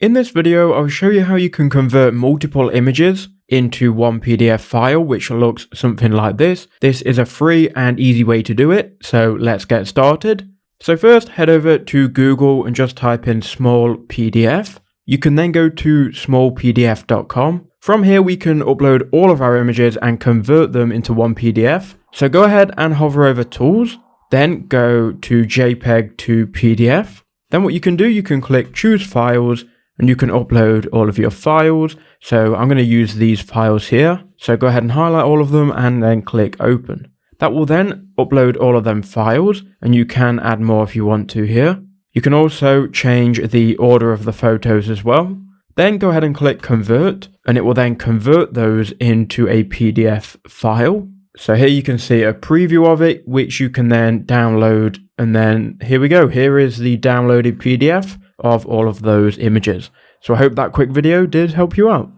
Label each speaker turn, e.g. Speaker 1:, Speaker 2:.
Speaker 1: In this video, I'll show you how you can convert multiple images into one PDF file, which looks something like this. This is a free and easy way to do it, so let's get started. So first, head over to Google and just type in small PDF. You can then go to smallpdf.com. From here, we can upload all of our images and convert them into one PDF. So go ahead and hover over Tools, then go to JPEG to PDF. Then what you can do, you can click Choose Files, and you can upload all of your files. So I'm going to use these files here. So go ahead and highlight all of them and then click Open. That will then upload all of them files, and you can add more if you want to here. You can also change the order of the photos as well. Then go ahead and click Convert, and it will then convert those into a PDF file. So here you can see a preview of it, which you can then download. And then here we go. Here is the downloaded PDF of all of those images. So I hope that quick video did help you out.